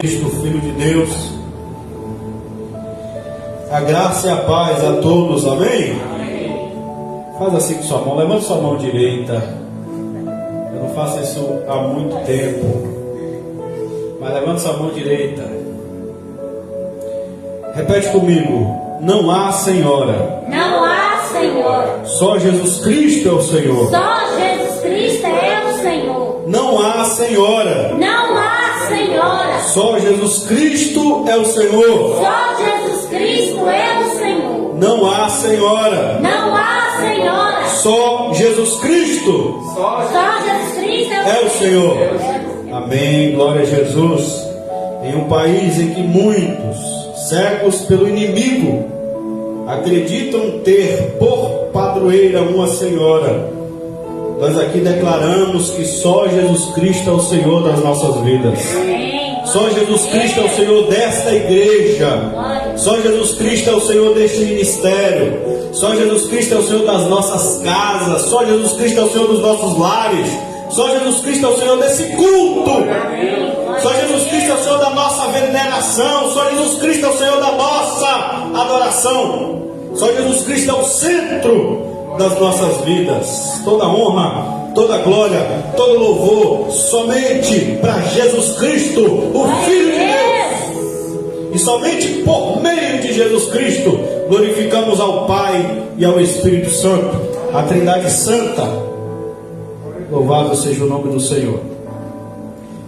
Cristo, Filho de Deus, a graça e a paz a todos, amém? Amém. Faz assim com sua mão, levanta sua mão direita. Eu não faço isso há muito tempo, mas levanta sua mão direita. Repete comigo: não há Senhora. Não há Senhor. Só Jesus Cristo é o Senhor. Só Jesus Cristo é o Senhor. Não há Senhora. Não há Senhora. Só Jesus Cristo é o Senhor. Só Jesus Cristo é o Senhor. Não há Senhora. Não há Senhora. Só Jesus Cristo Só Jesus Cristo é o Senhor. Amém, glória a Jesus. Em um país em que muitos, cegos pelo inimigo, acreditam ter por padroeira uma Senhora, nós aqui declaramos que só Jesus Cristo é o Senhor das nossas vidas. Só Jesus Cristo é o Senhor desta igreja. Só Jesus Cristo é o Senhor deste ministério. Só Jesus Cristo é o Senhor das nossas casas. Só Jesus Cristo é o Senhor dos nossos lares. Só Jesus Cristo é o Senhor desse culto. Só Jesus Cristo é o Senhor da nossa veneração. Só Jesus Cristo é o Senhor da nossa adoração. Só Jesus Cristo é o centro das nossas vidas. Toda honra, toda glória, todo louvor somente para Jesus Cristo, o Filho de Deus. E somente por meio de Jesus Cristo glorificamos ao Pai e ao Espírito Santo, a Trindade Santa. Louvado seja o nome do Senhor.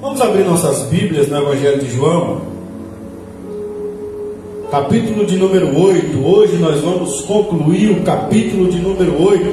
Vamos abrir nossas Bíblias no Evangelho de João, capítulo de número 8. Hoje nós vamos concluir o capítulo de número 8.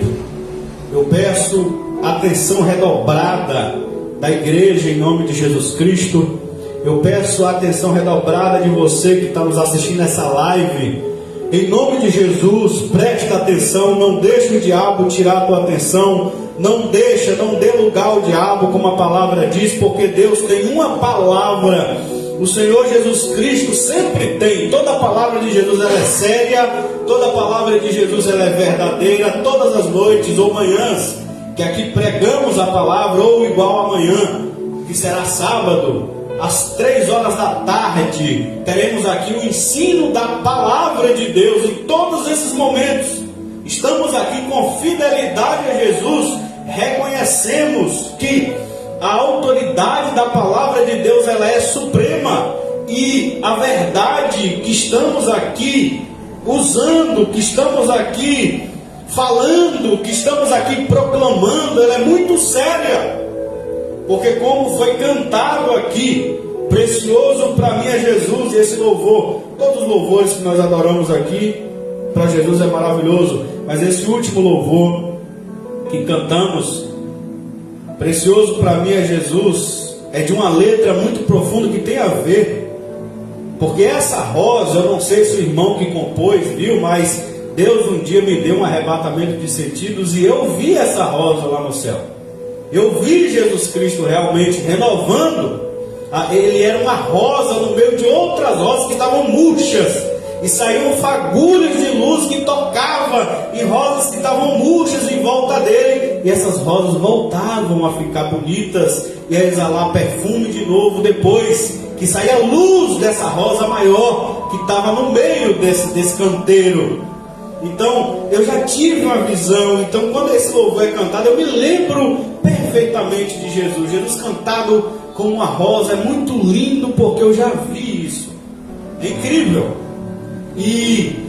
Eu peço atenção redobrada da igreja em nome de Jesus Cristo. Eu peço a atenção redobrada de você que está nos assistindo nessa live. Em nome de Jesus, preste atenção, não deixe o diabo tirar a tua atenção. Não dê lugar ao diabo, como a palavra diz, porque Deus tem uma palavra. O Senhor Jesus Cristo sempre tem. Toda a palavra de Jesus ela é séria, toda a palavra de Jesus ela é verdadeira. Todas as noites ou manhãs que aqui pregamos a palavra, ou igual amanhã, que será sábado, às 3 horas da tarde, teremos aqui o ensino da palavra de Deus. Em todos esses momentos, estamos aqui com fidelidade a Jesus, reconhecemos que a autoridade da palavra de Deus ela é suprema, e a verdade que estamos aqui usando, que estamos aqui falando, que estamos aqui proclamando, ela é muito séria, porque como foi cantado aqui, precioso para mim é Jesus. E esse louvor, todos os louvores que nós adoramos aqui para Jesus é maravilhoso, mas esse último louvor que cantamos, precioso para mim é Jesus, é de uma letra muito profunda que tem a ver, porque essa rosa, eu não sei se o irmão que compôs viu, mas Deus um dia me deu um arrebatamento de sentidos e eu vi essa rosa lá no céu. Eu vi Jesus Cristo realmente renovando. Ele era uma rosa no meio de outras rosas que estavam murchas, e saíam fagulhas de luz que tocava em rosas que estavam murchas em volta dele, e essas rosas voltavam a ficar bonitas e a exalar perfume de novo, depois que saía a luz dessa rosa maior que estava no meio desse canteiro. Então eu já tive uma visão. Então quando esse louvor é cantado, eu me lembro perfeitamente de Jesus. Jesus cantado como uma rosa é muito lindo, porque eu já vi isso. É incrível. E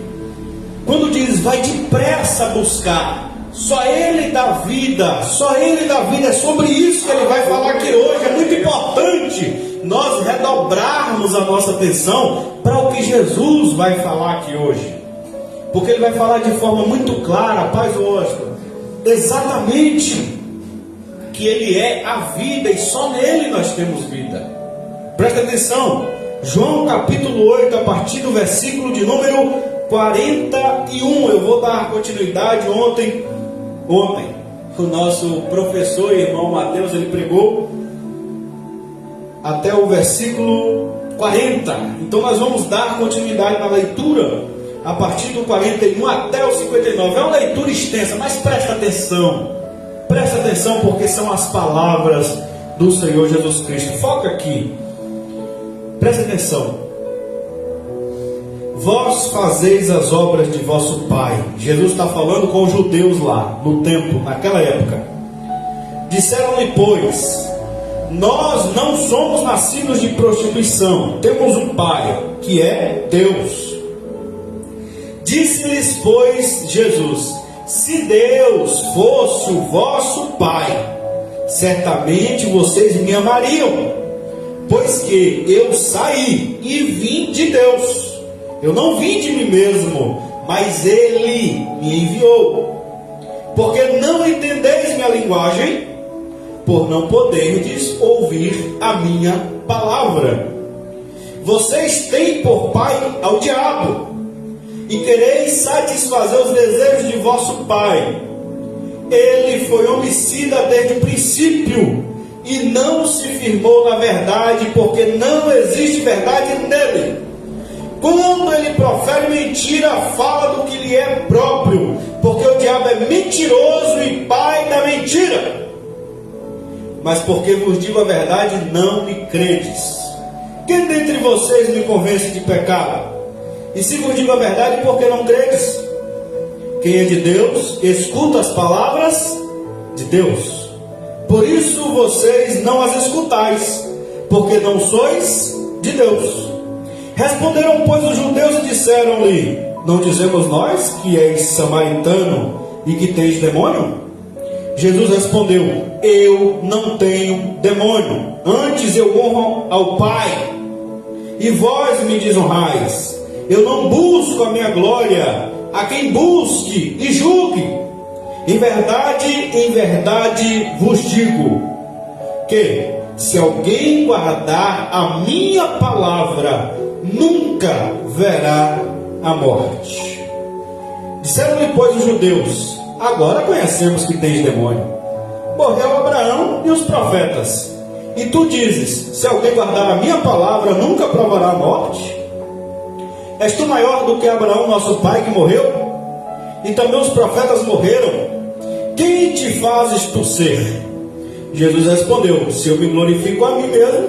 quando diz vai depressa buscar, só Ele dá vida, só Ele dá vida. É sobre isso que Ele vai falar aqui hoje. É muito importante nós redobrarmos a nossa atenção para o que Jesus vai falar aqui hoje, porque Ele vai falar de forma muito clara, paz lógica, exatamente que Ele é a vida, e só nele nós temos vida. Presta atenção, João capítulo 8, a partir do versículo de número 41. Eu vou dar continuidade. Ontem o nosso professor e irmão Mateus, ele pregou até o versículo 40. Então nós vamos dar continuidade na leitura a partir do 41 até o 59. É uma leitura extensa, mas presta atenção, porque são as palavras do Senhor Jesus Cristo. Foca aqui. Presta atenção. Vós fazeis as obras de vosso pai. Jesus está falando com os judeus lá, no templo, naquela época. Disseram-lhe, pois, nós não somos nascidos de prostituição, temos um pai, que é Deus. Disse-lhes, pois, Jesus, se Deus fosse o vosso pai, certamente vocês me amariam, pois que eu saí e vim de Deus. Eu não vim de mim mesmo, mas Ele me enviou. Porque não entendeis minha linguagem, por não poderdes ouvir a minha palavra. Vocês têm por pai ao diabo, e quereis satisfazer os desejos de vosso pai. Ele foi homicida desde o princípio, e não se firmou na verdade, porque não existe verdade nele. Quando ele profere mentira, fala do que lhe é próprio, porque o diabo é mentiroso e pai da mentira. Mas porque vos digo a verdade, não me credes. Quem dentre vocês me convence de pecado? E se vos digo a verdade, por que não credes? Quem é de Deus, escuta as palavras de Deus. Por isso vocês não as escutais, porque não sois de Deus. Responderam, pois, os judeus e disseram-lhe, não dizemos nós que és samaritano e que tens demônio? Jesus respondeu, eu não tenho demônio, antes eu honro ao Pai, e vós me desonrais. Eu não busco a minha glória, a quem busque e julgue. Em verdade vos digo, que se alguém guardar a minha palavra, nunca verá a morte. Disseram-lhe, pois, os judeus, agora conhecemos que tens demônio. Morreu Abraão e os profetas, e tu dizes, se alguém guardar a minha palavra, nunca provará a morte? És tu maior do que Abraão, nosso pai, que morreu? E também os profetas morreram. Quem te fazes tu ser? Jesus respondeu, se eu me glorifico a mim mesmo,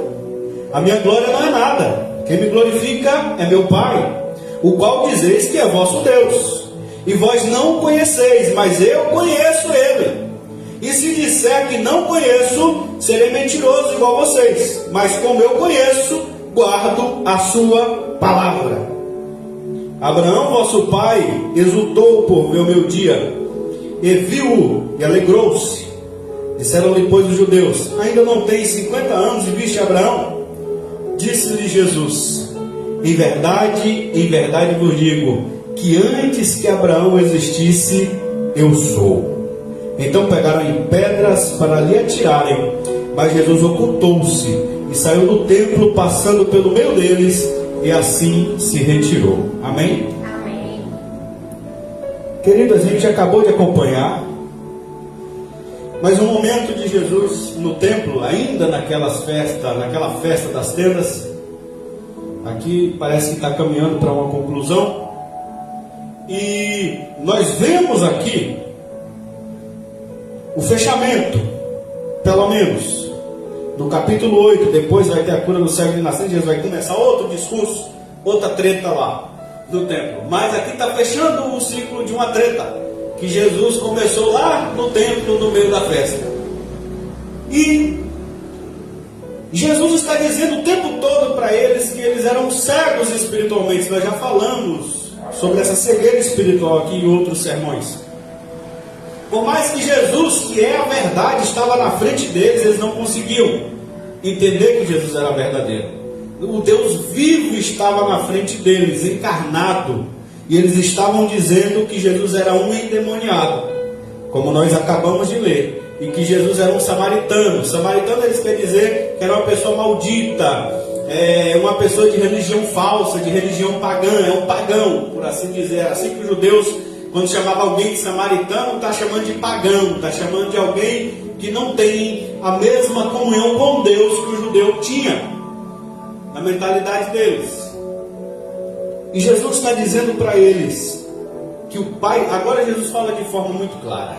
a minha glória não é nada. Quem me glorifica é meu Pai, o qual dizeis que é vosso Deus. E vós não o conheceis, mas eu conheço Ele. E se disser que não conheço, serei mentiroso igual a vocês. Mas como eu conheço, guardo a sua palavra. Abraão, vosso pai, exultou por ver o meu dia, e viu-o e alegrou-se. Disseram-lhe, pois, os judeus, ainda não tens 50 anos e viste Abraão? Disse-lhe Jesus, em verdade vos digo, que antes que Abraão existisse, eu sou. Então pegaram em pedras para lhe atirarem, mas Jesus ocultou-se e saiu do templo, passando pelo meio deles, e assim se retirou. Amém? Amém. Querido, a gente acabou de acompanhar mais um momento de Jesus no templo, ainda naquela festa das tendas. Aqui parece que está caminhando para uma conclusão. E nós vemos aqui o fechamento, pelo menos, no capítulo 8. Depois vai ter a cura do cego de nascença. Jesus vai começar outro discurso, outra treta lá do templo. Mas aqui está fechando o ciclo de uma treta que Jesus começou lá no templo, no meio da festa. E Jesus está dizendo o tempo todo para eles que eles eram cegos espiritualmente. Nós já falamos sobre essa cegueira espiritual aqui em outros sermões. Por mais que Jesus, que é a verdade, estava na frente deles, eles não conseguiam entender que Jesus era verdadeiro. O Deus vivo estava na frente deles, encarnado. E eles estavam dizendo que Jesus era um endemoniado, como nós acabamos de ler, e que Jesus era um samaritano. Samaritano, eles querem dizer que era uma pessoa maldita, uma pessoa de religião falsa, de religião pagã, é um pagão, por assim dizer. Assim que os judeus, quando chamavam alguém de samaritano, está chamando de pagão, está chamando de alguém que não tem a mesma comunhão com Deus que o judeu tinha, na mentalidade deles. E Jesus está dizendo para eles que o Pai, agora Jesus fala de forma muito clara,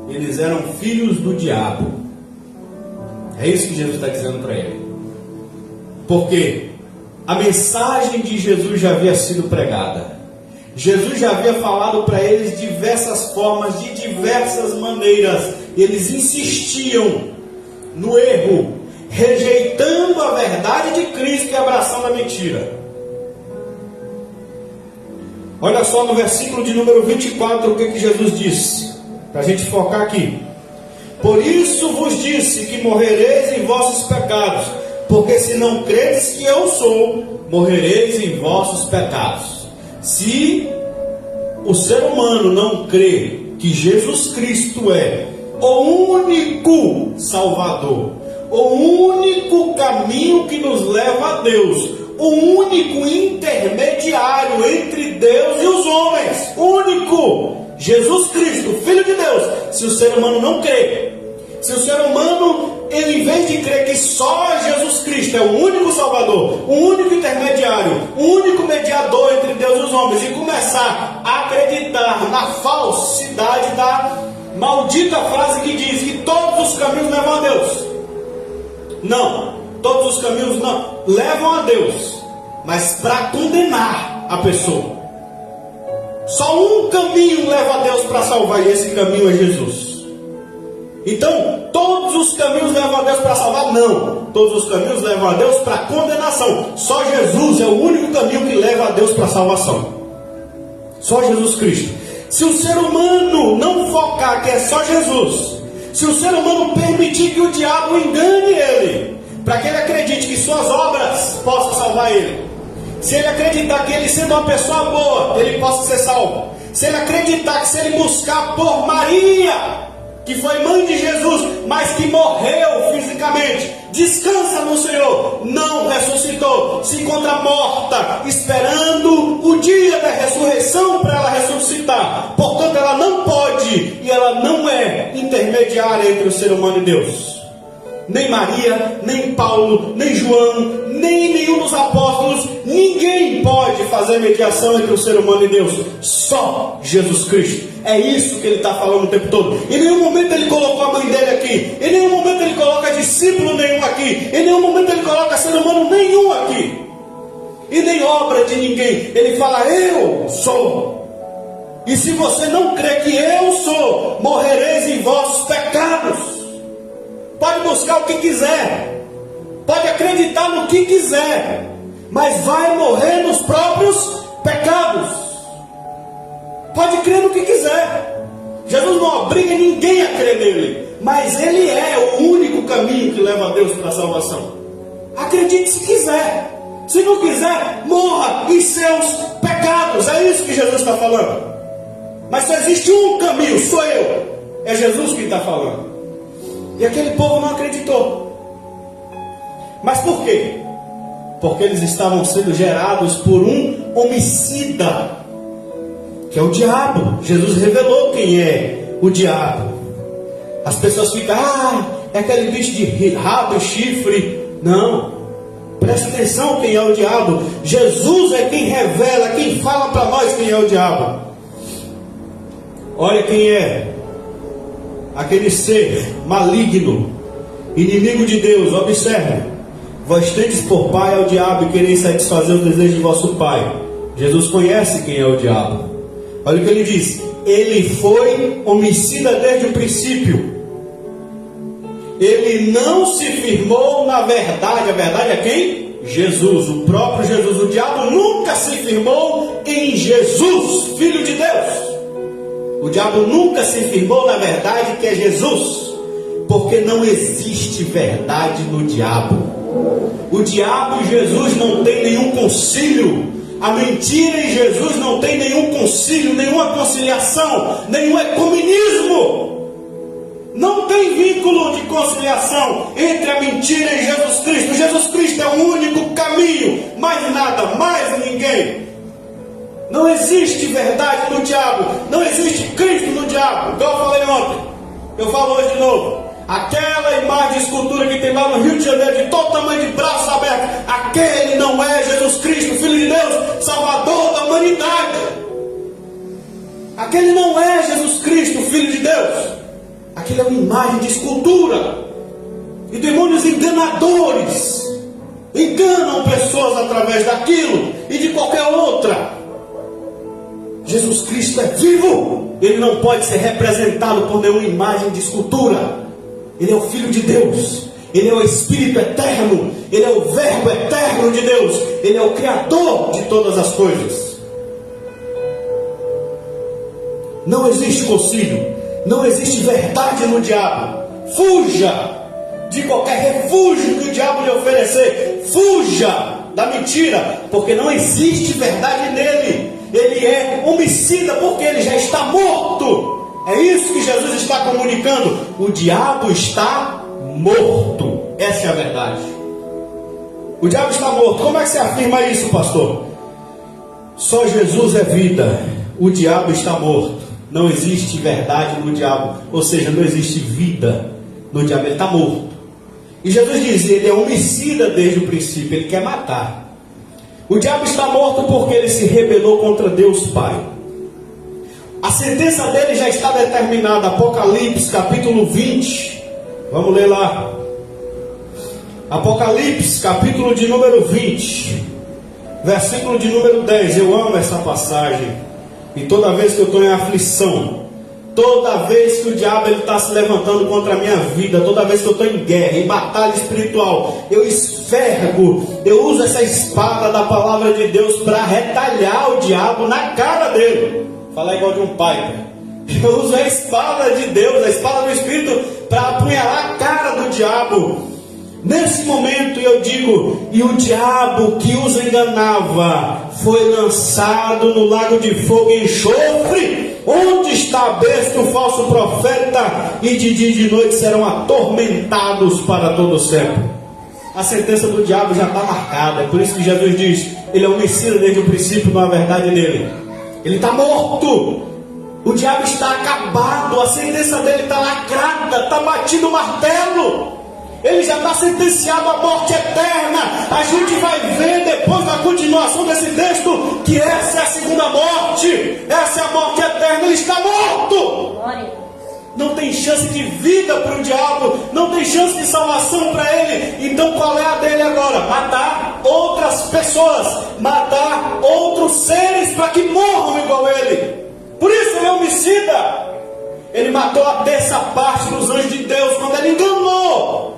eles eram filhos do diabo. É isso que Jesus está dizendo para ele. Porque a mensagem de Jesus já havia sido pregada. Jesus já havia falado para eles diversas formas, de diversas maneiras. Eles insistiam no erro, rejeitando a verdade de Cristo e abraçando a mentira. Olha só no versículo de número 24 o que Jesus disse, para a gente focar aqui. Por isso vos disse que morrereis em vossos pecados, porque se não credes que eu sou, morrereis em vossos pecados. Se o ser humano não crê que Jesus Cristo é o único Salvador, o único caminho que nos leva a Deus, o único intermediário entre Deus e os homens, único, Jesus Cristo, Filho de Deus. Se o ser humano não crê, se o ser humano, ele, em vez de crer que só Jesus Cristo é o único Salvador, o único intermediário, o único mediador entre Deus e os homens, e começar a acreditar na falsidade da maldita frase que diz que todos os caminhos levam a Deus. Não, todos os caminhos não levam a Deus, mas para condenar a pessoa. Só um caminho leva a Deus para salvar, e esse caminho é Jesus. Então, todos os caminhos levam a Deus para salvar? Não. Todos os caminhos levam a Deus para condenação. Só Jesus é o único caminho que leva a Deus para salvação. Só Jesus Cristo. Se o ser humano não focar que é só Jesus, se o ser humano permitir que o diabo engane ele, para que ele acredite que suas obras possam salvar ele, se ele acreditar que ele sendo uma pessoa boa, ele possa ser salvo, se ele acreditar que se ele buscar por Maria, que foi mãe de Jesus, mas que morreu fisicamente, descansa no Senhor, não ressuscitou, se encontra morta, esperando o dia da ressurreição para ela ressuscitar. Portanto, ela não pode e ela não é intermediária entre o ser humano e Deus. Nem Maria, nem Paulo, nem João, nem nenhum dos apóstolos, ninguém pode fazer mediação entre o ser humano e Deus. Só Jesus Cristo. É isso que ele está falando o tempo todo. Em nenhum momento ele colocou a mãe dele aqui. Em nenhum momento ele coloca discípulo nenhum aqui. Em nenhum momento ele coloca ser humano nenhum aqui. E nem obra de ninguém. Ele fala, eu sou. E se você não crê que eu sou, morrereis em vossos pecados. Pode buscar o que quiser, pode acreditar no que quiser, mas vai morrer nos próprios pecados. Pode crer no que quiser. Jesus não obriga ninguém a crer nele, mas ele é o único caminho que leva a Deus para a salvação. Acredite se quiser. Se não quiser, morra em seus pecados. É isso que Jesus está falando. Mas só existe um caminho, sou eu. É Jesus que está falando. E aquele povo não acreditou. Mas por quê? Porque eles estavam sendo gerados por um homicida, que é o diabo. Jesus revelou quem é o diabo. As pessoas ficam, é aquele bicho de rabo e chifre. Não, preste atenção quem é o diabo. Jesus é quem revela, quem fala para nós quem é o diabo. Olha quem é. Aquele ser maligno, inimigo de Deus. Observe: vós tendes por pai ao diabo e quereis satisfazer os desejos de vosso pai. Jesus conhece quem é o diabo. Olha o que ele diz: ele foi homicida desde o princípio. Ele não se firmou na verdade. A verdade é quem? Jesus, o próprio Jesus. O diabo nunca se firmou em Jesus, Filho de Deus. O diabo nunca se firmou na verdade que é Jesus, porque não existe verdade no diabo. O diabo e Jesus não tem nenhum concílio. A mentira em Jesus não tem nenhum concílio, nenhuma conciliação, nenhum ecumenismo. Não tem vínculo de conciliação entre a mentira e Jesus Cristo. Jesus Cristo é o único caminho, mais nada, mais ninguém. Não existe verdade no diabo, não existe Cristo no diabo. Igual eu falei ontem, eu falo hoje de novo. Aquela imagem de escultura que tem lá no Rio de Janeiro, de todo tamanho, de braços abertos, aquele não é Jesus Cristo, Filho de Deus, Salvador da humanidade. Aquele não é Jesus Cristo, Filho de Deus. Aquele é uma imagem de escultura. E demônios enganadores enganam pessoas através daquilo e de qualquer outra. Jesus Cristo é vivo, ele não pode ser representado por nenhuma imagem de escultura. Ele é o Filho de Deus, ele é o Espírito eterno, ele é o Verbo eterno de Deus, ele é o Criador de todas as coisas. Não existe concílio, não existe verdade no diabo. Fuja de qualquer refúgio que o diabo lhe oferecer. Fuja da mentira, porque não existe verdade nele. Ele é homicida porque ele já está morto. É isso que Jesus está comunicando. O diabo está morto. Essa é a verdade. O diabo está morto. Como é que você afirma isso, pastor? Só Jesus é vida. O diabo está morto. Não existe verdade no diabo. Ou seja, não existe vida no diabo. Ele está morto. E Jesus diz, ele é homicida desde o princípio. Ele quer matar. O diabo está morto porque ele se rebelou contra Deus Pai. A sentença dele já está determinada. Apocalipse capítulo 20. Vamos ler lá. Apocalipse capítulo de número 20. Versículo de número 10. Eu amo essa passagem. E toda vez que eu estou em aflição, toda vez que o diabo está se levantando contra a minha vida, toda vez que eu estou em guerra, em batalha espiritual, eu esfergo, eu uso essa espada da palavra de Deus para retalhar o diabo na cara dele. Falar igual de um pai. Eu uso a espada de Deus, a espada do Espírito, para apunhalar a cara do diabo. Nesse momento eu digo, e o diabo que os enganava foi lançado no lago de fogo e enxofre, onde está a besta, o falso profeta, e de dia e de noite serão atormentados para todo sempre. A sentença do diabo já está marcada. É por isso que Jesus diz, ele é homicida desde o princípio, não há verdade nele. Ele está morto. O diabo está acabado. A sentença dele está lacrada, está batido o martelo. Ele já está sentenciado à morte eterna. A gente vai ver depois da continuação desse texto que essa é a segunda morte. Essa é a morte eterna. Ele está morto. Não tem chance de vida para o diabo. Não tem chance de salvação para ele. Então qual é a dele agora? Matar outras pessoas. Matar outros seres para que morram igual ele. Por isso ele é homicida. Ele matou a terça parte dos anjos de Deus quando ele enganou.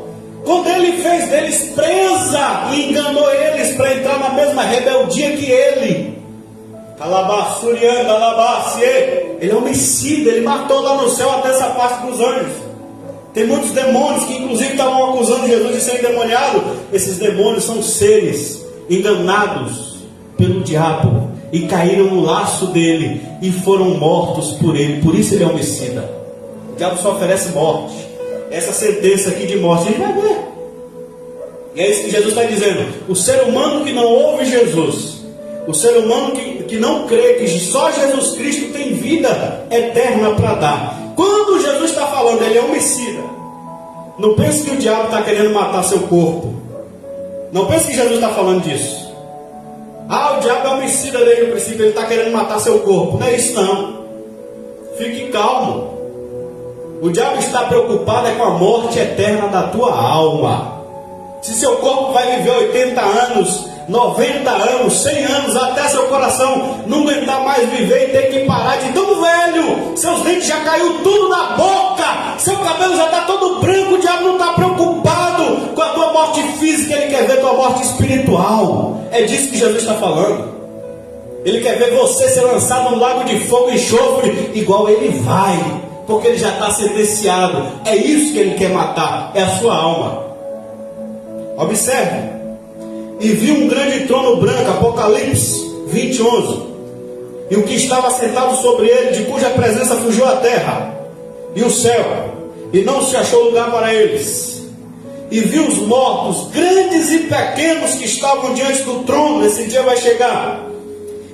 Quando ele fez deles presa e enganou eles para entrar na mesma rebeldia que ele. Ele é homicida, ele matou lá no céu até essa parte dos anjos. Tem muitos demônios que inclusive estavam acusando Jesus de ser endemoniado. Esses demônios são seres enganados pelo diabo e caíram no laço dele e foram mortos por ele. Por isso ele é homicida. O diabo só oferece morte. Essa sentença aqui de morte, a gente vai ver. E é isso que Jesus está dizendo. O ser humano que não ouve Jesus, o ser humano que não crê que só Jesus Cristo tem vida eterna para dar. Quando Jesus está falando, ele é homicida. Não pense que o diabo está querendo matar seu corpo. Não pense que Jesus está falando disso. O diabo é homicida desde o princípio, ele está querendo matar seu corpo. Não é isso não. Fique calmo. O diabo está preocupado com a morte eterna da tua alma. Se seu corpo vai viver 80 anos, 90 anos, 100 anos, até seu coração não aguentar mais viver e ter que parar de tão velho, seus dentes já caiu tudo na boca, seu cabelo já está todo branco, o diabo não está preocupado com a tua morte física, ele quer ver tua morte espiritual. É disso que Jesus está falando. Ele quer ver você ser lançado no lago de fogo e enxofre, igual ele vai, porque ele já está sentenciado. É isso que ele quer matar, é a sua alma. Observe. E viu um grande trono branco, Apocalipse 20:11. E o que estava sentado sobre ele, de cuja presença fugiu a terra e o céu, e não se achou lugar para eles. E viu os mortos, grandes e pequenos, que estavam diante do trono. Esse dia vai chegar.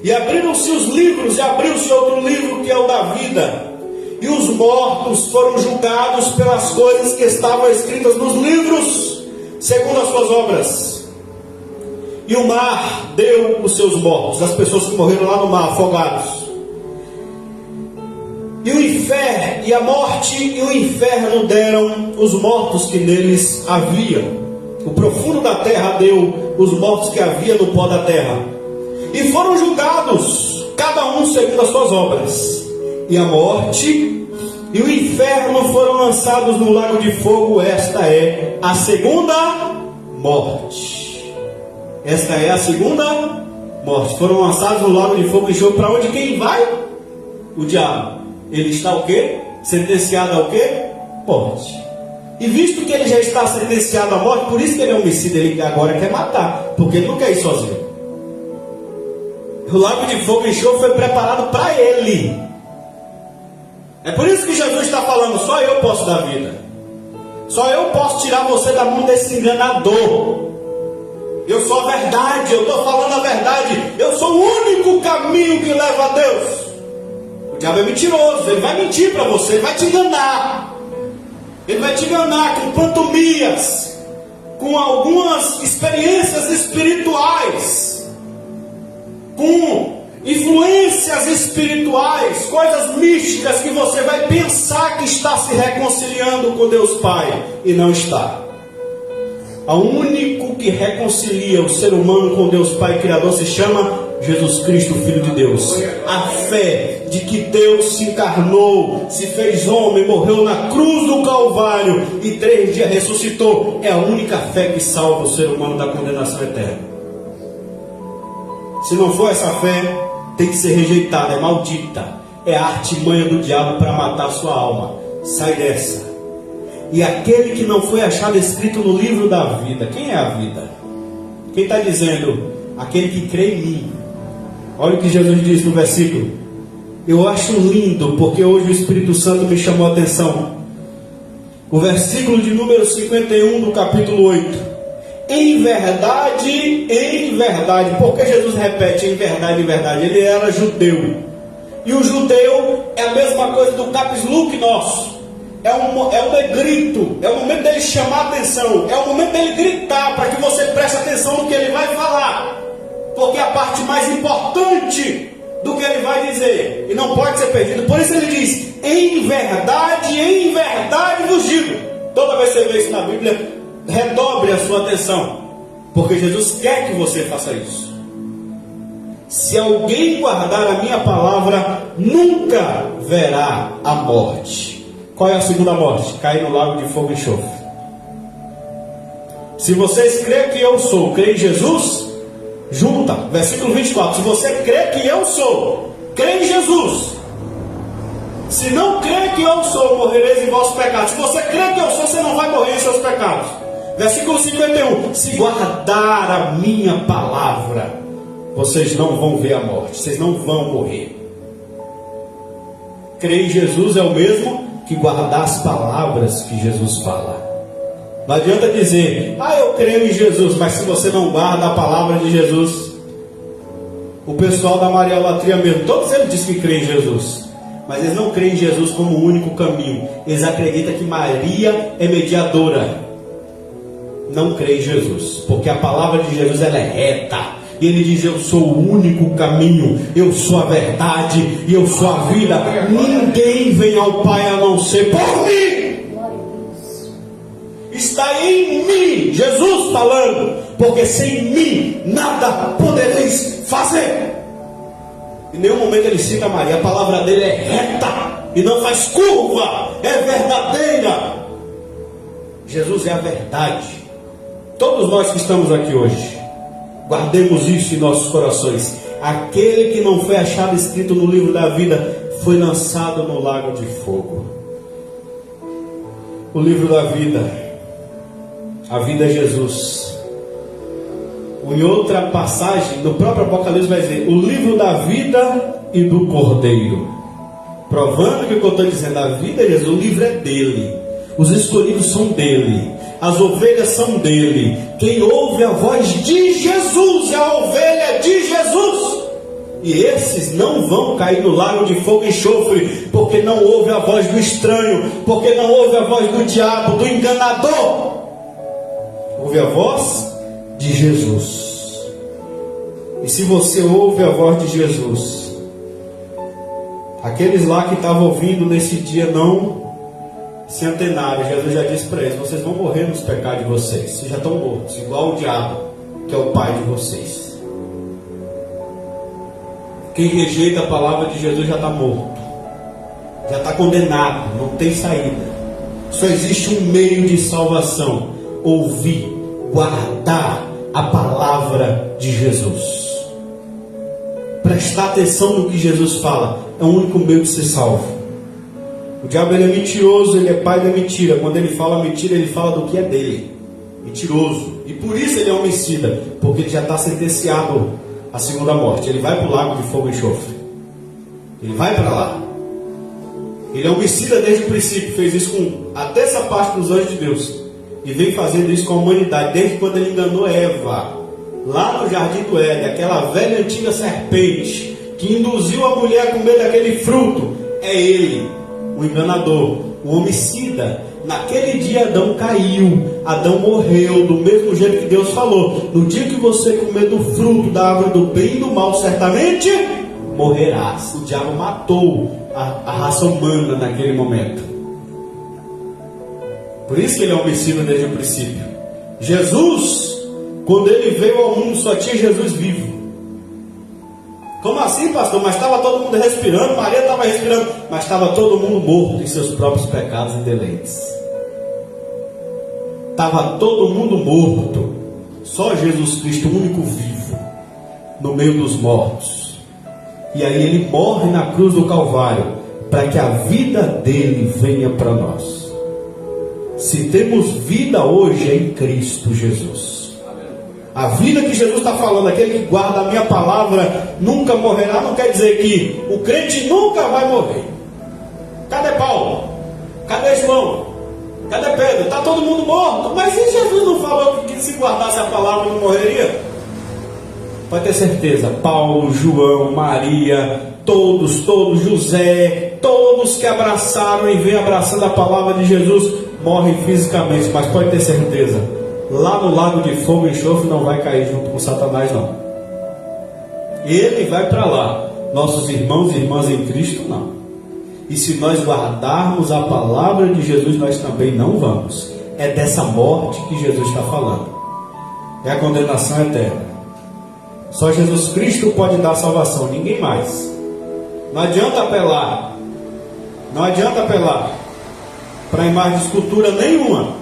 E abriram-se os livros, e abriu-se outro livro, que é o da vida. E os mortos foram julgados pelas coisas que estavam escritas nos livros, segundo as suas obras. E o mar deu os seus mortos, as pessoas que morreram lá no mar, afogados. E o inferno, e a morte e o inferno deram os mortos que neles haviam. O profundo da terra deu os mortos que havia no pó da terra. E foram julgados, cada um segundo as suas obras. E a morte e o inferno foram lançados no lago de fogo. Esta é a segunda morte. Esta é a segunda morte. Foram lançados no lago de fogo e enxofre. Para onde quem vai? O diabo. Ele está o quê? Sentenciado ao quê? Morte. E visto que ele já está sentenciado à morte, por isso que ele é homicida, ele agora quer matar, porque ele não quer ir sozinho. O lago de fogo e enxofre foi preparado para ele. É por isso que Jesus está falando: só eu posso dar vida, só eu posso tirar você da mão desse enganador. Eu sou a verdade, eu estou falando a verdade, eu sou o único caminho que leva a Deus. O diabo é mentiroso, ele vai mentir para você, ele vai te enganar. Ele vai te enganar com pantomias, com algumas experiências espirituais, com influências espirituais, coisas místicas que você vai pensar que está se reconciliando com Deus Pai e não está. O único que reconcilia o ser humano com Deus Pai Criador se chama Jesus Cristo, Filho de Deus. A fé de que Deus se encarnou, se fez homem, morreu na cruz do Calvário e 3 dias ressuscitou, é a única fé que salva o ser humano da condenação eterna. Se não for essa fé, tem que ser rejeitada, é maldita, é a artimanha do diabo para matar a sua alma. Sai dessa. E aquele que não foi achado escrito no livro da vida, quem é a vida? Quem está dizendo? Aquele que crê em mim. Olha o que Jesus diz no versículo. Eu acho lindo, porque hoje o Espírito Santo me chamou a atenção. O versículo de número 51 do capítulo 8. Em verdade, porque Jesus repete em verdade, ele era judeu. E o judeu é a mesma coisa do caps look nosso. É um negrito, é o momento dele chamar a atenção, é o momento dele gritar para que você preste atenção no que ele vai falar, porque é a parte mais importante do que ele vai dizer e não pode ser perdido. Por isso ele diz: em verdade vos digo. Toda vez que você vê isso na Bíblia, redobre a sua atenção, porque Jesus quer que você faça isso. Se alguém guardar a minha palavra, nunca verá a morte. Qual é a segunda morte? Cair no lago de fogo e enxofre. Se vocês crêem que eu sou, crê em Jesus, junta, versículo 24. Se você crê que eu sou, crê em Jesus. Se não crê que eu sou, morrereis em vossos pecados. Se você crê que eu sou, você não vai morrer em seus pecados. Versículo 51. Se guardar a minha palavra, vocês não vão ver a morte, vocês não vão morrer. Crer em Jesus é o mesmo que guardar as palavras que Jesus fala. Não adianta dizer: eu creio em Jesus, mas se você não guarda a palavra de Jesus. O pessoal da Mariolatria mesmo, todos eles dizem que creem em Jesus, mas eles não creem em Jesus como o único caminho. Eles acreditam que Maria é mediadora. Não creem em Jesus, porque a palavra de Jesus ela é reta. E ele diz: eu sou o único caminho, eu sou a verdade e eu sou a vida. Ninguém vem ao Pai a não ser por mim. Está em mim, Jesus falando, porque sem mim nada podereis fazer. Em nenhum momento ele cita Maria. A palavra dele é reta e não faz curva, é verdadeira. Jesus é a verdade. Todos nós que estamos aqui hoje, guardemos isso em nossos corações. Aquele que não foi achado escrito no livro da vida foi lançado no lago de fogo. O livro da vida, a vida é Jesus. Em outra passagem, no próprio Apocalipse vai dizer: o livro da vida e do Cordeiro. Provando que o que eu estou dizendo, a vida é Jesus, o livro é dele. Os escolhidos são dele. As ovelhas são dele. Quem ouve a voz de Jesus é a ovelha de Jesus. E esses não vão cair no lago de fogo e enxofre, porque não ouve a voz do estranho, porque não ouve a voz do diabo, do enganador. Ouve a voz de Jesus. E se você ouve a voz de Jesus, aqueles lá que estavam ouvindo nesse dia não centenário, Jesus já disse para eles: vocês vão morrer nos pecados de vocês, vocês já estão mortos, igual o diabo, que é o pai de vocês. Quem rejeita a palavra de Jesus já está morto, já está condenado, não tem saída. Só existe um meio de salvação: ouvir, guardar a palavra de Jesus. Prestar atenção no que Jesus fala é o único meio de ser salvo. O diabo, ele é mentiroso, ele é pai da mentira. Quando ele fala mentira, ele fala do que é dele. Mentiroso. E por isso ele é homicida, porque ele já está sentenciado à segunda morte. Ele vai para o lago de fogo e enxofre. Ele vai para lá. Ele é homicida desde o princípio. Fez isso com a terça parte dos anjos de Deus. E vem fazendo isso com a humanidade, desde quando ele enganou Eva, lá no jardim do Éden, aquela velha antiga serpente que induziu a mulher a comer daquele fruto. É ele, o enganador, o homicida. Naquele dia Adão caiu, Adão morreu, do mesmo jeito que Deus falou: no dia que você comer do fruto da árvore do bem e do mal, certamente morrerás. O diabo matou a raça humana naquele momento. Por isso que ele é homicida desde o princípio. Jesus, quando ele veio ao mundo, só tinha Jesus vivo. Como assim, pastor? Mas estava todo mundo respirando, Maria estava respirando, mas estava todo mundo morto em seus próprios pecados e deleites. Estava todo mundo morto. Só Jesus Cristo, o único vivo, no meio dos mortos. E aí ele morre na cruz do Calvário, para que a vida dele venha para nós. Se temos vida hoje é em Cristo Jesus. A vida que Jesus está falando, aquele que guarda a minha palavra nunca morrerá, não quer dizer que o crente nunca vai morrer. Cadê Paulo? Cadê João? Cadê Pedro? Está todo mundo morto. Mas e Jesus não falou que se guardasse a palavra não morreria? Pode ter certeza, Paulo, João, Maria, todos, José, todos que abraçaram e vêm abraçando a palavra de Jesus, morrem fisicamente, mas pode ter certeza, lá no lago de fogo e enxofre não vai cair junto com Satanás, não. Ele vai para lá. Nossos irmãos e irmãs em Cristo, não. E se nós guardarmos a palavra de Jesus, nós também não vamos. É dessa morte que Jesus está falando. É a condenação eterna. Só Jesus Cristo pode dar salvação, ninguém mais. Não adianta apelar. Não adianta apelar para imagem de escultura nenhuma.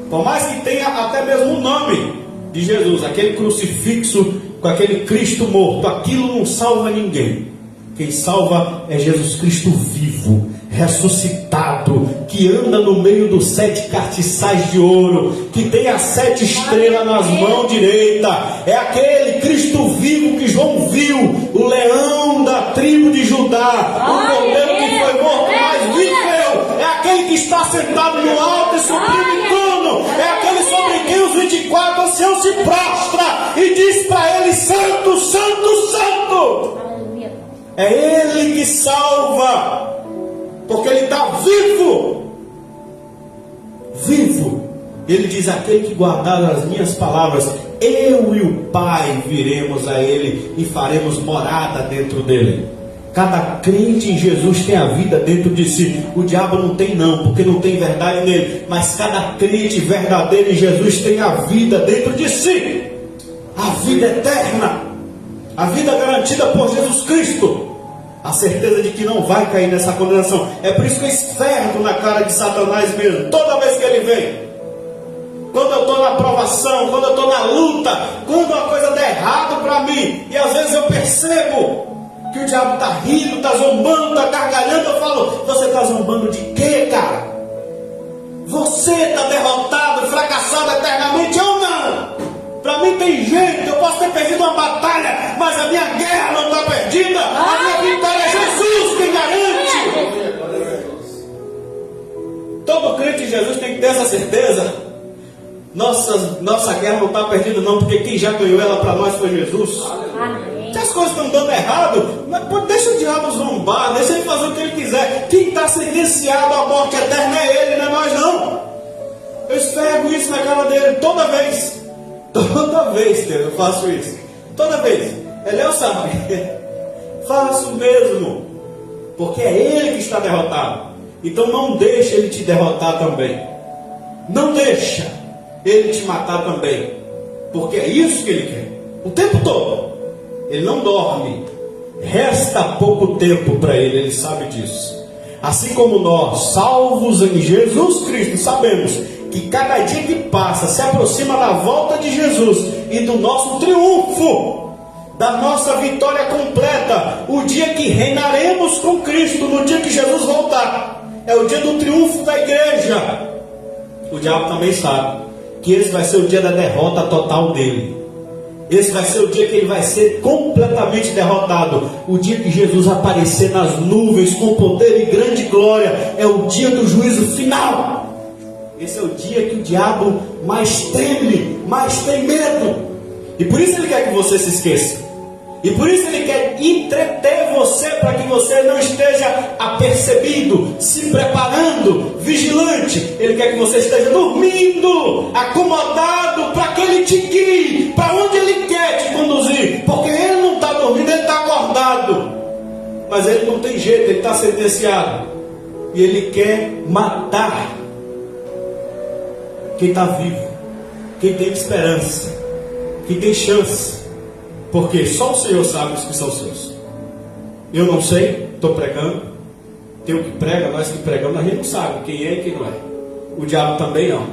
Por mais que tenha até mesmo o nome de Jesus, aquele crucifixo com aquele Cristo morto, aquilo não salva ninguém. Quem salva é Jesus Cristo vivo, ressuscitado, que anda no meio dos 7 castiçais de ouro, que tem as 7 estrelas nas mãos direitas. É aquele Cristo vivo que João viu, o leão da tribo de Judá, o cordeiro que foi morto, mas viveu. É aquele que está sentado no alto e sublime trono. É aquele sobre quem os 24 anciãos se prostra e diz para ele: Santo, Santo, Santo. É ele que salva, porque ele está vivo. Vivo. Ele diz: aquele que guardar as minhas palavras, eu e o Pai viremos a ele e faremos morada dentro dele. Cada crente em Jesus tem a vida dentro de si. O diabo não tem, não, porque não tem verdade nele. Mas cada crente verdadeiro em Jesus tem a vida dentro de si. A vida eterna, a vida garantida por Jesus Cristo. A certeza de que não vai cair nessa condenação. É por isso que eu esferro na cara de Satanás mesmo, toda vez que ele vem. Quando eu estou na provação, quando eu estou na luta, quando uma coisa der errado para mim, e às vezes eu percebo que o diabo está rindo, está zombando, está gargalhando, eu falo: você está zombando de quê, cara? Você está derrotado, fracassado eternamente ou não? Para mim tem jeito, eu posso ter perdido uma batalha, mas a minha guerra não está perdida. A minha vitória é Jesus quem garante. Todo crente em Jesus tem que ter essa certeza. Nossa guerra não está perdida não, porque quem já ganhou ela para nós foi Jesus. Se as coisas estão dando errado, deixa o diabo zombar, deixa ele fazer o que ele quiser. Quem está sentenciado à morte eterna é ele, não é nós não. Eu esfrego isso na cara dele toda vez. Toda vez que eu faço isso. Toda vez. Ele é o sabe. Faço mesmo. Porque é ele que está derrotado. Então não deixa ele te derrotar também. Não deixa ele te matar também. Porque é isso que ele quer. O tempo todo. Ele não dorme. Resta pouco tempo para ele, ele sabe disso. Assim como nós, salvos em Jesus Cristo, sabemos que cada dia que passa se aproxima da volta de Jesus e do nosso triunfo, da nossa vitória completa, o dia que reinaremos com Cristo, no dia que Jesus voltar, é o dia do triunfo da igreja. O diabo também sabe que esse vai ser o dia da derrota total dele. Esse vai ser o dia que ele vai ser completamente derrotado. O dia que Jesus aparecer nas nuvens com poder e grande glória. É o dia do juízo final. Esse é o dia que o diabo mais teme, mais tem medo. E por isso ele quer que você se esqueça. E por isso ele quer entreter você, para que você não esteja apercebido, se preparando, vigilante. Ele quer que você esteja dormindo, acomodado, para que ele te guie, para onde ele quer te conduzir. Porque ele não está dormindo, ele está acordado. Mas ele não tem jeito, ele está sentenciado. E ele quer matar quem está vivo, quem tem esperança, quem tem chance. Porque só o Senhor sabe os que são seus. Eu não sei, estou pregando. Tem o que prega, nós que pregamos, a gente não sabe quem é e quem não é. O diabo também não.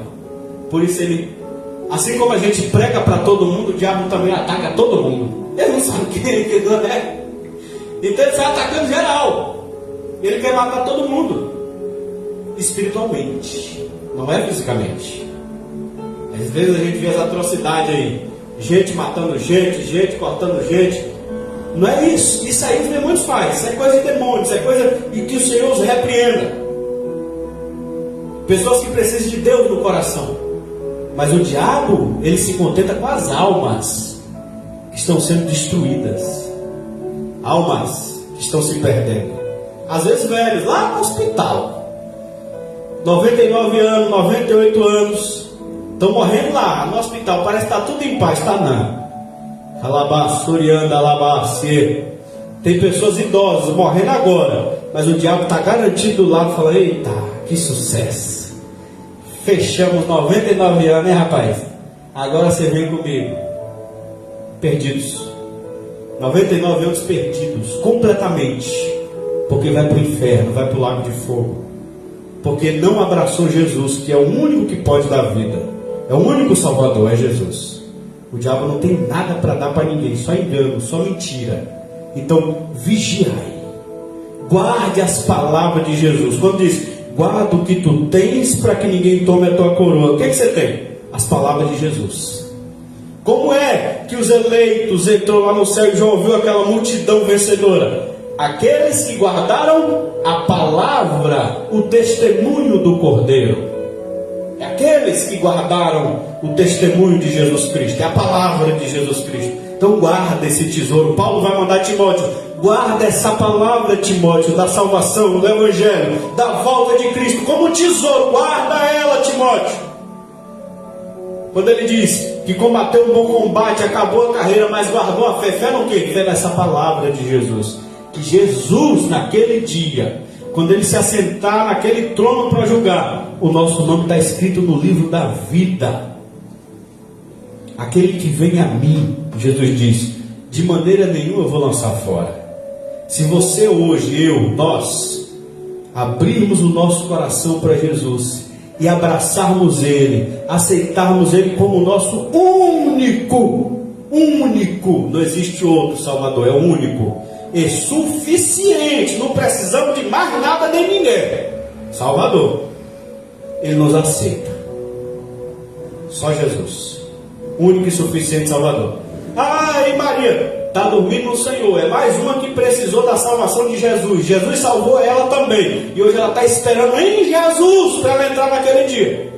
Por isso ele, assim como a gente prega para todo mundo, o diabo também ataca todo mundo. Ele não sabe quem é e quem não é. Então ele sai atacando geral. Ele quer matar todo mundo. Espiritualmente, não é fisicamente. Às vezes a gente vê as atrocidades aí. Gente matando gente, gente cortando gente. Não é isso. Isso aí os demônios fazem. Isso é coisa de demônios. Isso é coisa em que o Senhor os repreenda. Pessoas que precisam de Deus no coração. Mas o diabo, ele se contenta com as almas que estão sendo destruídas. Almas que estão se perdendo. Às vezes velhos, lá no hospital. 99 anos, 98 anos. Estão morrendo lá no hospital, parece que está tudo em paz, está não. Alabaçurianda, alabacie. Tem pessoas idosas morrendo agora, mas o diabo está garantido lá e fala: eita, que sucesso. Fechamos 99 anos, né, rapaz? Agora você vem comigo. Perdidos. 99 anos perdidos, completamente. Porque vai para o inferno, vai para o lago de fogo. Porque não abraçou Jesus, que é o único que pode dar vida. É o único Salvador, é Jesus. O diabo não tem nada para dar para ninguém, só engano, só mentira. Então, vigiai. Guarde as palavras de Jesus. Quando diz, guarda o que tu tens para que ninguém tome a tua coroa. O que você tem? As palavras de Jesus. Como é que os eleitos entrou lá no céu e já ouviu aquela multidão vencedora? Aqueles que guardaram a palavra, o testemunho do Cordeiro. Aqueles que guardaram o testemunho de Jesus Cristo, é a palavra de Jesus Cristo. Então guarda esse tesouro. Paulo vai mandar Timóteo: guarda essa palavra, Timóteo, da salvação, do evangelho, da volta de Cristo, como tesouro. Guarda ela, Timóteo. Quando ele diz que combateu um bom combate, acabou a carreira, mas guardou a fé. Fé no quê? Fé nessa palavra de Jesus. Que Jesus, naquele dia, quando ele se assentar naquele trono para julgar, o nosso nome está escrito no livro da vida. Aquele que vem a mim, Jesus diz, de maneira nenhuma eu vou lançar fora. Se você hoje, nós, abrirmos o nosso coração para Jesus e abraçarmos Ele, aceitarmos Ele como nosso único, não existe outro Salvador, é o único, é suficiente, não precisamos de mais nada nem ninguém. Salvador, Ele nos aceita. Só Jesus, único e suficiente Salvador. Ai, Maria, está dormindo no Senhor. É mais uma que precisou da salvação de Jesus. Jesus salvou ela também. E hoje ela está esperando em Jesus para ela entrar naquele dia.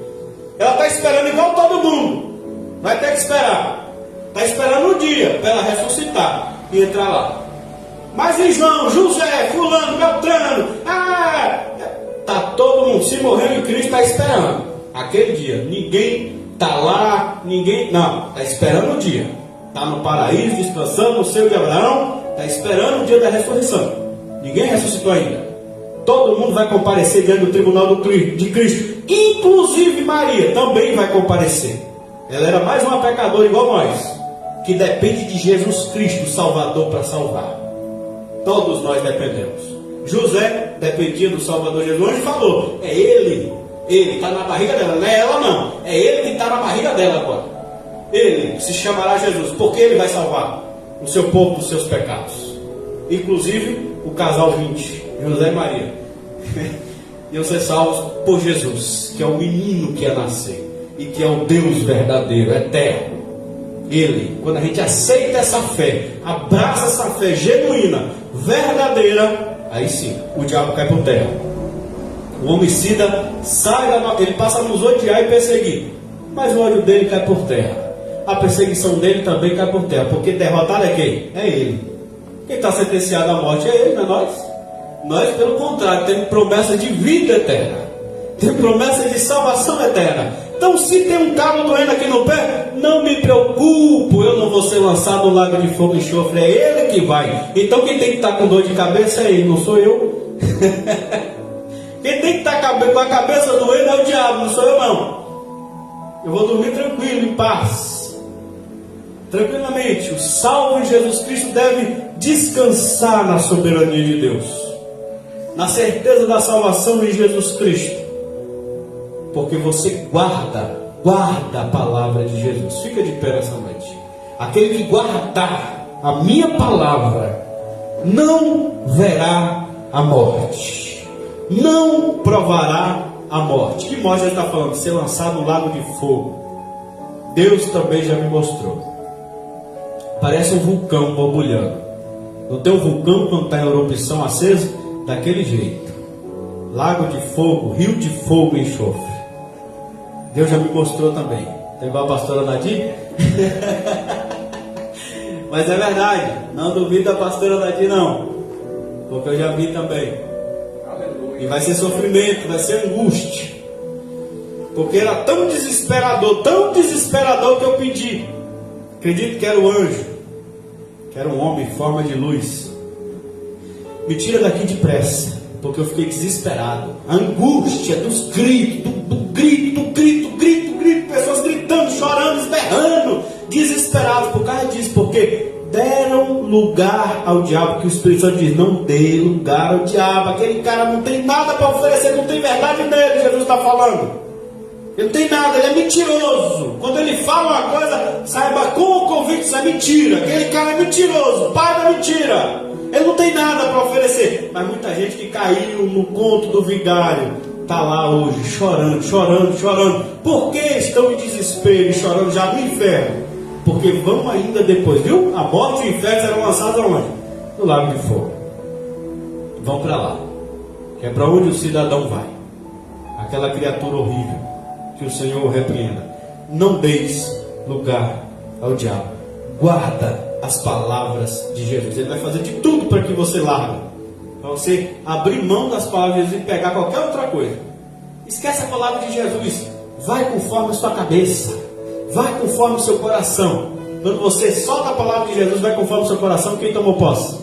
Ela está esperando igual todo mundo. Vai ter que esperar. Está esperando o dia para ela ressuscitar e entrar lá. Mas em João, José, fulano, Beltrano, está todo mundo, se morreu em Cristo, está esperando aquele dia. Ninguém está lá, não, está esperando o dia. Está no paraíso, descansando no seio de Abraão, está esperando o dia da ressurreição. Ninguém ressuscitou ainda. Todo mundo vai comparecer diante do tribunal de Cristo. Inclusive Maria também vai comparecer. Ela era mais uma pecadora igual nós, que depende de Jesus Cristo, Salvador, para salvar. Todos nós dependemos. José dependia do Salvador Jesus. Hoje falou, é ele está na barriga dela, não é ela não. É ele que está na barriga dela agora. Ele se chamará Jesus, porque ele vai salvar o seu povo dos seus pecados. Inclusive o casal 20, José e Maria, iam ser salvos por Jesus, que é o menino que ia nascer e que é o Deus verdadeiro, eterno. Ele, quando a gente aceita essa fé, abraça essa fé genuína, verdadeira, aí sim, o diabo cai por terra. O homicida ele passa a nos odiar e perseguir, mas o ódio dele cai por terra. A perseguição dele também cai por terra, porque derrotado é quem? É ele. Quem está sentenciado à morte é ele, não é nós. Nós, pelo contrário, temos promessa de vida eterna, temos promessa de salvação eterna. Então, se tem um cabo doendo aqui no pé, não me preocupo, eu não vou ser lançado no lago de fogo e enxofre, é ele que vai. Então, quem tem que estar com dor de cabeça é ele, não sou eu. Quem tem que estar com a cabeça doendo é o diabo, não sou eu não. Eu vou dormir tranquilo, em paz, tranquilamente. O salvo em Jesus Cristo deve descansar na soberania de Deus, na certeza da salvação em Jesus Cristo, porque você guarda a palavra de Jesus. Fica de pé nessa noite. Aquele que guardar a minha palavra não verá a morte, não provará a morte. Que morte ele está falando? Ser lançado no lago de fogo. Deus também já me mostrou. Parece um vulcão borbulhando. Não tem um vulcão quando está em erupção acesa? Daquele jeito. Lago de fogo, rio de fogo e enxofre. Deus já me mostrou também. Tem igual a pastora Nadir? Mas é verdade. Não duvido da pastora Nadir não, porque eu já vi também. E vai ser sofrimento, vai ser angústia, porque era tão desesperador que eu pedi. Acredito que era o anjo, que era um homem em forma de luz. Me tira daqui depressa, porque eu fiquei desesperado. A angústia dos gritos, do grito, pessoas gritando, chorando, esperando, desesperados por causa disso, porque deram lugar ao diabo. Que o Espírito Santo diz: não dê lugar ao diabo. Aquele cara não tem nada para oferecer, não tem verdade nele. Jesus está falando, ele não tem nada, ele é mentiroso. Quando ele fala uma coisa, saiba com o convite, isso é mentira. Aquele cara é mentiroso, pai da mentira. Ele não tem nada para oferecer. Mas muita gente que caiu no conto do vigário está lá hoje chorando. Por que estão em desespero e chorando já no inferno? Porque vão ainda depois, viu? A morte e o inferno serão lançados aonde? No lago de fogo. Vão para lá, que é para onde o cidadão vai. Aquela criatura horrível, que o Senhor repreenda. Não deis lugar ao diabo. Guarda as palavras de Jesus. Ele vai fazer de tudo para que você largue, para você abrir mão das palavras de Jesus e pegar qualquer outra coisa. Esquece a palavra de Jesus. Vai conforme a sua cabeça, vai conforme o seu coração. Quando você solta a palavra de Jesus, vai conforme o seu coração. Quem tomou posse?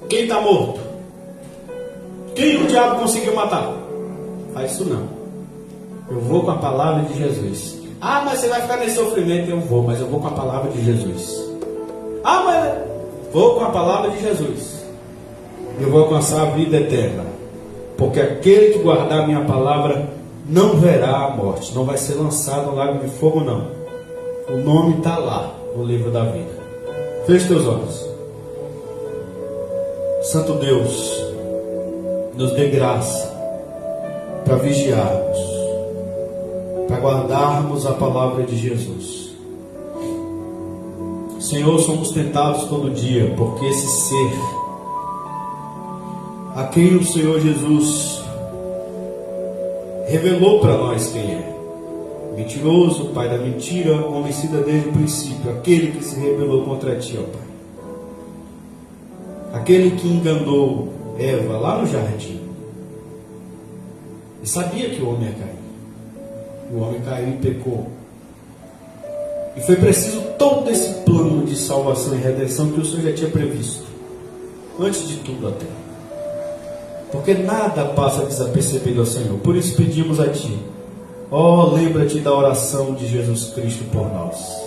Quem está morto? Quem o diabo conseguiu matar? Faz isso não. Eu vou com a palavra de Jesus. Ah, mas você vai ficar nesse sofrimento. Eu vou, mas eu vou com a palavra de Jesus. Ah, mas vou com a palavra de Jesus. Eu vou alcançar a vida eterna, porque aquele que guardar a minha palavra não verá a morte, não vai ser lançado no lago de fogo não. O nome está lá no livro da vida. Feche teus olhos. Santo Deus, nos dê graça para vigiarmos, para guardarmos a palavra de Jesus. Senhor, somos tentados todo dia, porque esse ser a quem o Senhor Jesus revelou para nós quem é: mentiroso, pai da mentira, homicida desde o princípio, aquele que se rebelou contra ti, ó Pai, aquele que enganou Eva lá no jardim e sabia que o homem ia cair. O homem caiu e pecou, e foi preciso todo esse plano de salvação e redenção que o Senhor já tinha previsto antes de tudo até. porque nada passa desapercebido ao Senhor. Por isso pedimos a Ti, lembra-te da oração de Jesus Cristo por nós.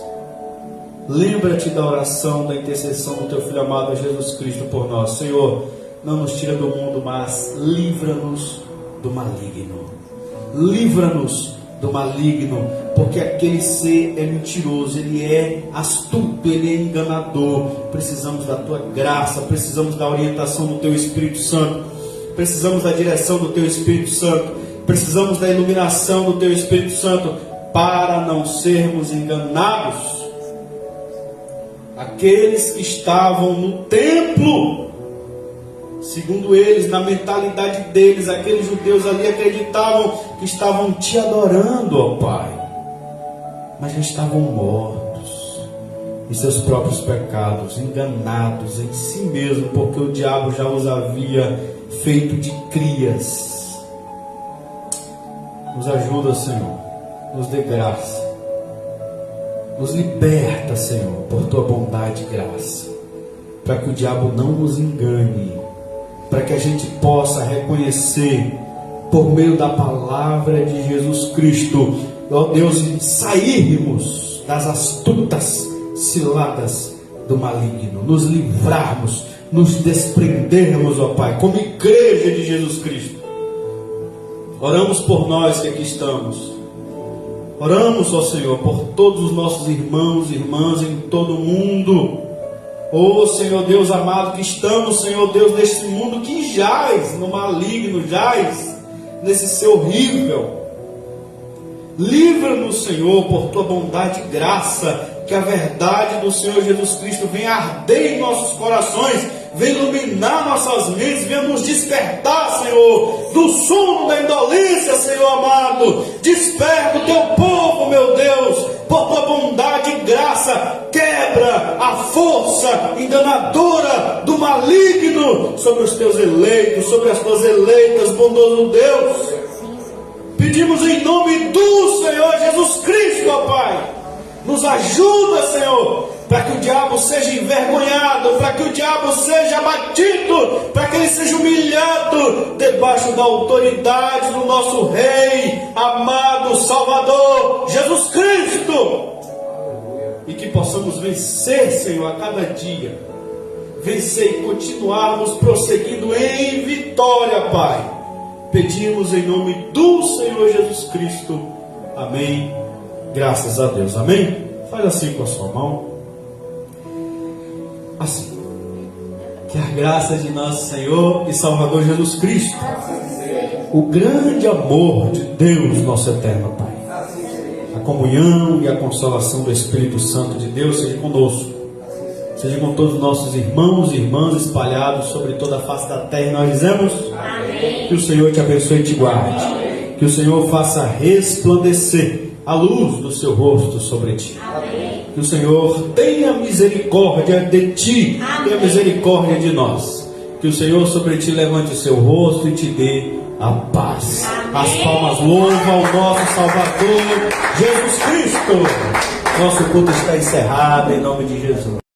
Lembra-te da oração, da intercessão do Teu Filho amado Jesus Cristo por nós. Senhor, não nos tira do mundo, mas livra-nos do maligno. Livra-nos do maligno, porque aquele ser é mentiroso, ele é astuto, ele é enganador. Precisamos da Tua graça, precisamos da orientação do Teu Espírito Santo, precisamos da direção do Teu Espírito Santo, precisamos da iluminação do Teu Espírito Santo, para não sermos enganados. Aqueles que estavam no templo, segundo eles, na mentalidade deles, aqueles judeus ali acreditavam que estavam Te adorando, ó Pai, mas já estavam mortos em seus próprios pecados, enganados em si mesmo, porque o diabo já os havia feito de crias. Nos ajuda, Senhor, nos dê graça, nos liberta, Senhor, por Tua bondade e graça, para que o diabo não nos engane, para que a gente possa reconhecer, por meio da palavra de Jesus Cristo, ó Deus, sairmos das astutas ciladas do maligno, nos livrarmos, nos desprendermos, ó Pai, como igreja de Jesus Cristo. Oramos por nós que aqui estamos. Oramos, ó Senhor, por todos os nossos irmãos e irmãs em todo o mundo. Ó Senhor Deus amado, que estamos, Senhor Deus, nesse mundo que jaz no maligno, jaz nesse ser horrível. Livra-nos, Senhor, por Tua bondade e graça, que a verdade do Senhor Jesus Cristo venha arder em nossos corações, venha iluminar nossas mentes, venha nos despertar, Senhor, do sono da indolência, Senhor amado. Desperta o Teu povo, meu Deus, por Tua bondade e graça. Quebra a força enganadora do maligno sobre os Teus eleitos, sobre as Tuas eleitas, bondoso Deus. Pedimos em nome do Senhor Jesus Cristo, ó Pai. Nos ajuda, Senhor, para que o diabo seja envergonhado, para que o diabo seja abatido, para que ele seja humilhado debaixo da autoridade do nosso Rei, amado Salvador, Jesus Cristo. E que possamos vencer, Senhor, a cada dia. Vencer e continuarmos prosseguindo em vitória, Pai. Pedimos em nome do Senhor Jesus Cristo. Amém. Graças a Deus. Amém? Faz assim com a sua mão. Assim. Que a graça de nosso Senhor e Salvador Jesus Cristo, o grande amor de Deus, nosso eterno Pai, a comunhão e a consolação do Espírito Santo de Deus seja conosco, seja com todos os nossos irmãos e irmãs espalhados sobre toda a face da terra. E nós dizemos: amém. Que o Senhor te abençoe e te guarde. Amém. Que o Senhor faça resplandecer a luz do seu rosto sobre ti. Amém. Que o Senhor tenha misericórdia de ti. Amém. Tenha misericórdia de nós. Que o Senhor sobre ti levante o seu rosto e te dê a paz. Amém. As palmas louvam ao nosso Salvador Jesus Cristo. Nosso culto está encerrado em nome de Jesus.